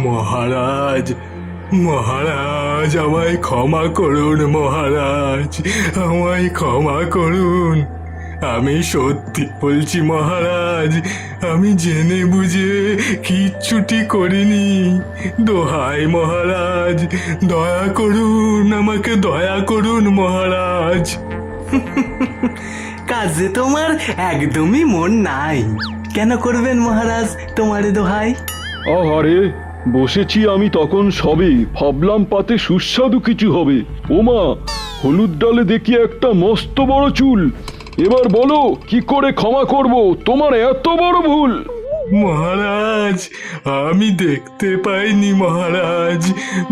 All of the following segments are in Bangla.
মহারাজ, মহারাজ আমায় ক্ষমা করুন, মহারাজ আমায় ক্ষমা করুন। আমি সত্যি বলছি মহারাজ, আমি জেনে বুঝে কিচ্ছুটি করিনি। দোহাই মহারাজ, দয়া করুন, আমাকে দয়া করুন মহারাজ। কাজে তোমার একদমই মন নাই, কেন করবেন মহারাজ তোমারে দোহাই? আহারে, বসেছি আমি তখন সবে, ভাবলাম পাতে সুস্বাদু কিছু হবে। ওমা, হলুদ ডালে দেখি একটা মস্ত বড় চুল। এবার বলো কি করে ক্ষমা করব তোমার এত বড় ভুল? মহারাজ, আমি দেখতে পাইনি মহারাজ,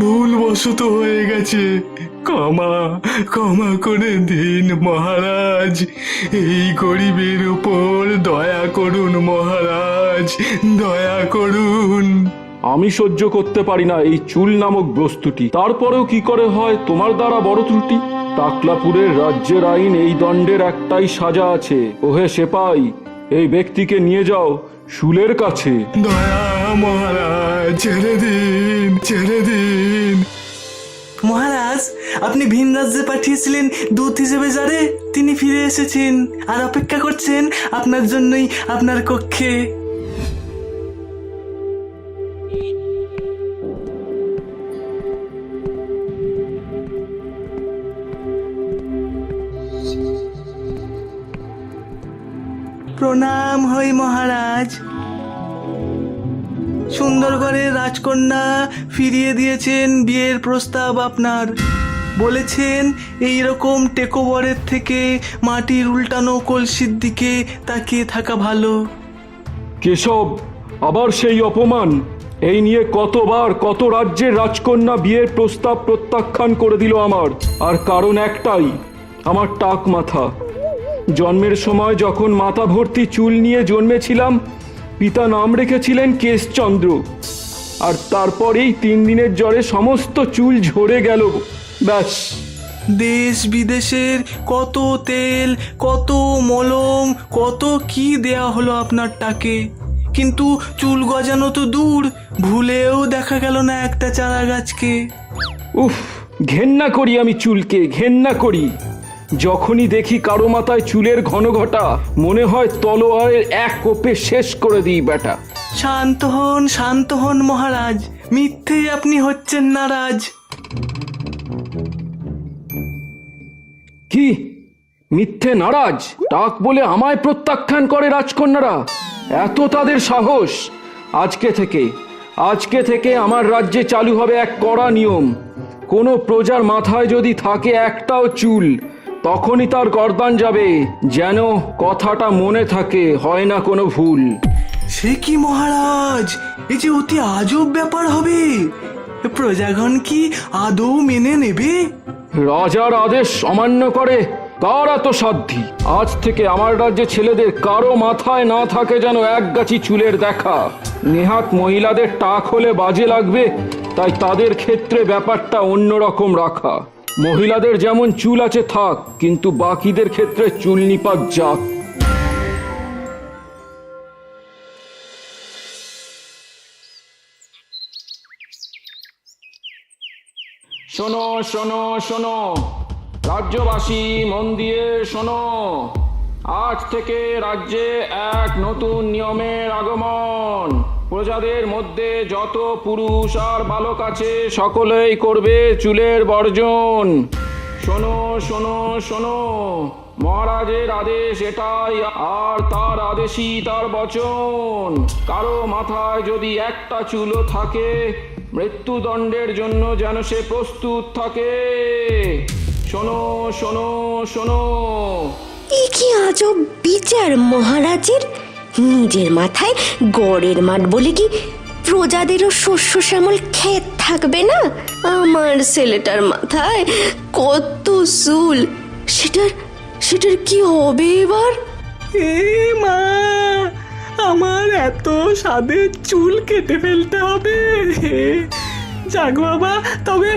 ভুলবশত হয়ে গেছে। ক্ষমা ক্ষমা করে দিন মহারাজ, এই গরিবের উপর দয়া করুন মহারাজ, দয়া করুন। আমি সহ্য করতে পারি না এই চুল নামক বস্তুটি, তারপরেও কি করে হয় তোমার দ্বারা বড় ত্রুটি? টাকলাপুরের রাজ্যের আইন এই দণ্ডের একটাই সাজা আছে। ওহে সেপাই, এই ব্যক্তিকে নিয়ে যাও শুলের কাছে। দয়া মহারাজ, ছেড়ে দিন, ছেড়ে দিন। মহারাজ, আপনি ভিন রাজ্যে পাঠিয়েছিলেন দূত হিসেবে যারে, তিনি ফিরে এসেছেন আর অপেক্ষা করছেন আপনার জন্যই আপনার কক্ষে। প্রণাম হই মহারাজ। সুন্দরগড়ের রাজকন্যা ফিরিয়ে দিয়েছেন বিয়ের প্রস্তাব আপনার। বলেছেন এই রকম টেকোবরের থেকে মাটির উল্টানো কলসির দিকে তাকিয়ে থাকা ভালো। কেশব, আবার সেই অপমান! এই নিয়ে কতবার কত রাজ্যের রাজকন্যা বিয়ের প্রস্তাব প্রত্যাখ্যান করে দিল আমার, আর কারণ একটাই, আমার টাক মাথা। জন্মের সময় যখন মাথা ভর্তি চুল নিয়ে জন্মেছিলাম, পিতা নাম রেখেছিলেন কেশচন্দ্র, আর তারপরেই 3 দিনের জ্বরে সমস্ত চুল ঝরে গেল। ব্যাস। দেশ বিদেশের কত তেল, কত মলম, কত কি দেয়া হলো আপনার টাকে, কিন্তু চুল গজানো তো দূর, ভুলেও দেখা গেল না একটা চারা গাছকে। উফ, ঘেন্না করি আমি চুলকে, ঘেন্না করি। যখনই দেখি কারো মাথায় চুলের ঘন ঘটা, মনে হয় তলোয়ারের এক কোপে শেষ করে দিই বেটা। শান্ত হন, শান্ত হন মহারাজ, মিথ্যেই আপনি হচ্ছেন নারাজ। কি মিথ্যে নারাজ? টাক বলে আমায় প্রত্যাখ্যান করে রাজকন্যারা? এত তাদের সাহস! আজকে থেকে আমার রাজ্যে চালু হবে এক কড়া নিয়ম। কোনো প্রজার মাথায় যদি থাকে একটাও চুল, তখনই তার গর্দান যাবে। যেন কথাটা মনে থাকে, হয় না কোনো ভুল। সে কি মহারাজ, এই যে অতি আজব ব্যাপার হবে, প্রজাগণ কি আদৌ মেনে নেবে? রাজার আদেশ অমান্য করে কার এত সাধ্যি? আজ থেকে আমার রাজ্যে ছেলেদের কারো মাথায় না থাকে যেন একগাছি চুলের দেখা। নেহাত মহিলাদের টাক হলে বাজে লাগবে, তাই তাদের ক্ষেত্রে ব্যাপারটা অন্যরকম রাখা। মহিলাদের যেমন চুল আছে থাক, কিন্তু বাকিদের ক্ষেত্রে চুল নিপাক যাক। শোনো শোনো শোনো রাজ্যবাসী, মন দিয়ে শোনো। আজ থেকে রাজ্যে এক নতুন নিয়মের আগমন। প্রজাদের মধ্যে যত পুরুষ আর বালক আছে, সকলেই করবে চুলের বর্জন। শোনো শোনো শোনো, মহারাজের আদেশ এটাই, আর তার আদেশই তার বচন। কারো মাথায় যদি একটা চুলও থাকে, মৃত্যুদণ্ডের জন্য যেন সে প্রস্তুত থাকে। শোনো শোনো শোনো। এ কি আজব বিচার মহারাজের! নিজের মাথায় গড়ের মাঠ বলে কি প্রজাদেরও শস্য শ্যামল ক্ষেত থাকবে না? আমার ছেলেটার মাথায় কত চুল, সেটার কি হবে এবার? এ মা, আমার এত স্বাদের চুল কেটে ফেলতে হবে? যাক বাবা, তবে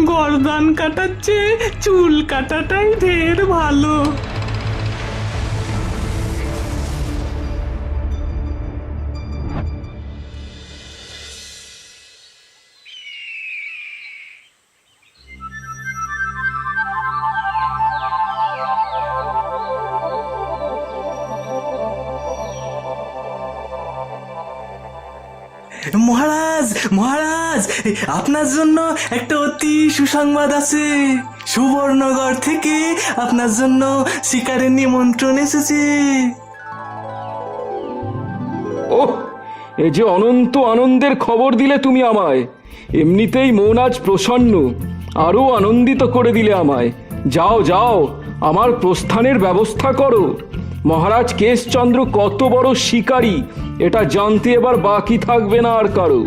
গর্দান কাটার চেয়ে চুল কাটাটাই ঢের ভালো। মহারাজ মহারাজ, আপনার জন্য একটা অতি সুসংবাদ আছে। সুবর্ণগড় থেকে আপনার জন্য শিকারের নিমন্ত্রণ এসেছে। ওহ, এ যে অনন্ত আনন্দের খবর দিলে তুমি আমায়। এমনিতেই মন আজ প্রসন্ন, আরও আনন্দিত করে দিলে আমায়। যাও যাও, আমার প্রস্থানের ব্যবস্থা করো। মহারাজ কেশচন্দ্র কত বড় শিকারী এটা জানতে এবার বাকি থাকবে না আর কারো।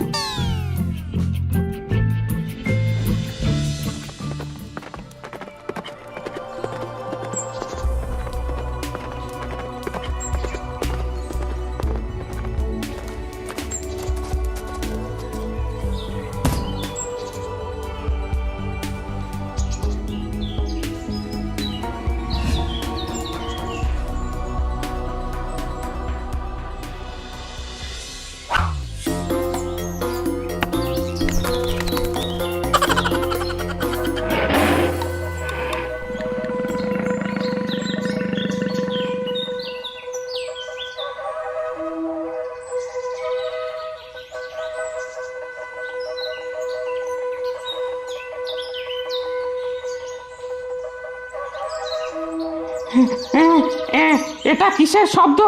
এটা কিসের শব্দ?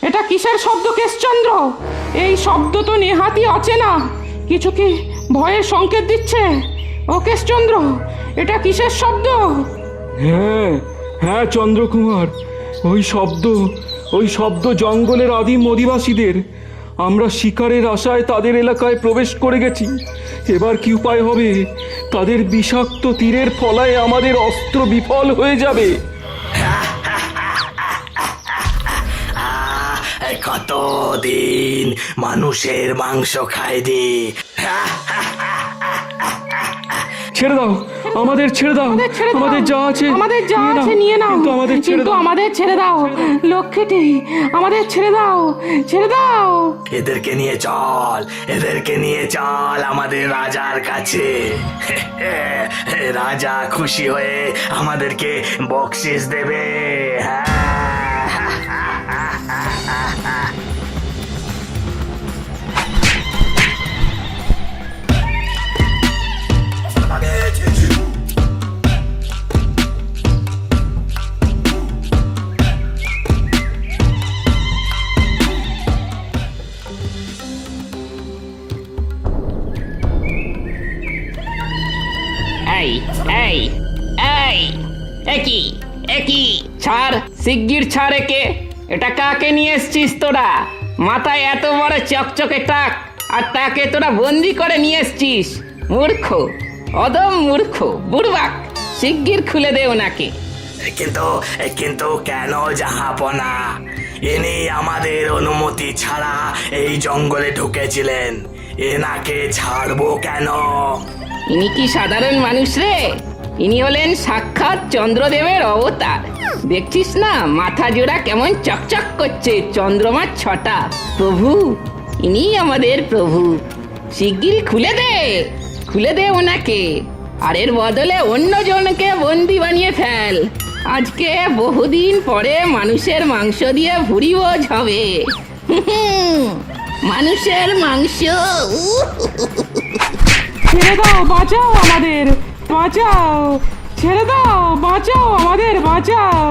এটা কিসের শব্দ কেশচন্দ্র? এই শব্দ তো নেহাতি অচেনা। কিছু কি ভয়ের সংকেত দিচ্ছে? ও কেশচন্দ্র, এটা কিসের শব্দ? হ্যাঁ হ্যাঁ চন্দ্রকুমার, ওই শব্দ জঙ্গলের আদিম অধিবাসীদের। আমরা শিকারের আশায় তাদের এলাকায় প্রবেশ করে গেছি। এবার কি উপায় হবে? তাদের বিষাক্ত তীরের ফলায় আমাদের অস্ত্র বিফল হয়ে যাবে। কতদিন মানুষের মাংস খাইনি। ছেড়ে দাও, আমাদের ছেড়ে দাও। আমাদের যা আছে নিয়ে নাও, কিন্তু আমাদের ছেড়ে কিন্তু দাও। আমাদের ছেড়ে দাও লক্ষ্মীটি, আমাদের ছেড়ে দাও, ছেড়ে দাও। এদেরকে নিয়ে চল আমাদের রাজার কাছে। রাজা খুশি হয়ে আমাদেরকে বকশিস দেবে। এই এই এই একই একই ছাড়, শিগগির ছাড় একে। এটা কাকে নিয়ে এসছিস তোরা? মাথায় এত বড় চকচকে টাক, আর তাকে তোরা বন্দি করে নিয়ে এসছিস। মূর্খ, অদম মূর্খ, বুড়বাক। শিগগির খুলে দে ওনাকে। কিন্তু কেন জাহাপনা? ইনি আমাদের অনুমতি ছাড়া এই জঙ্গলে ঢুকেছিলেন, এনাকে ছাড়বো কেন? ইনি কি সাধারণ মানুষ রে? ইনি হলেন সাক্ষাৎ চন্দ্রদেবের অবতার। দেখছিস না মাথা জোড়া কেমন চকচক করছে, চন্দ্রমার ছটা। প্রভু, ইনি আমাদের প্রভু। শিগগির খুলে দে ওনাকে, আর এর বদলে অন্য জনকে বন্দি বানিয়ে ফেল। আজকে বহুদিন পরে মানুষের মাংস দিয়ে ভুড়ি ভোজ হবে। মানুষের মাংস। ছেড়ে দাও, বাঁচাও আমাদের, বাঁচাও। ছেড়ে দাও, বাঁচাও আমাদের, বাঁচাও।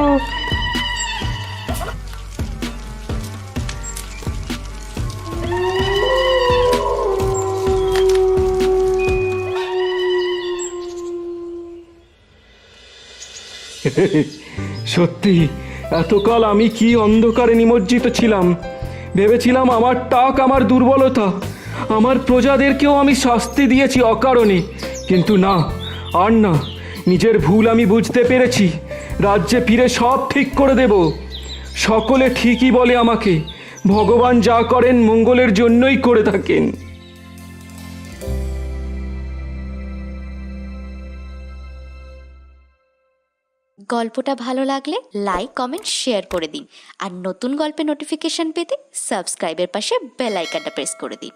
সত্যি এতকাল আমি কি অন্ধকারে নিমজ্জিত ছিলাম। ভেবেছিলাম আমার টাক আমার দুর্বলতা, আমার প্রজাদেরকেও আমি শাস্তি দিয়েছি অকারণে। কিন্তু না, আর না, নিজের ভুল আমি বুঝতে পেরেছি। রাজ্যে ফিরে সব ঠিক করে দেব। সকলে ঠিকই বলে আমাকে, ভগবান যা করেন মঙ্গলের জন্যই করে থাকেন। গল্পটা ভালো লাগলে লাইক, কমেন্ট, শেয়ার করে দিন। আর নতুন গল্পের নোটিফিকেশন পেতে সাবস্ক্রাইবের পাশে বেল আইকনটা প্রেস করে দিন।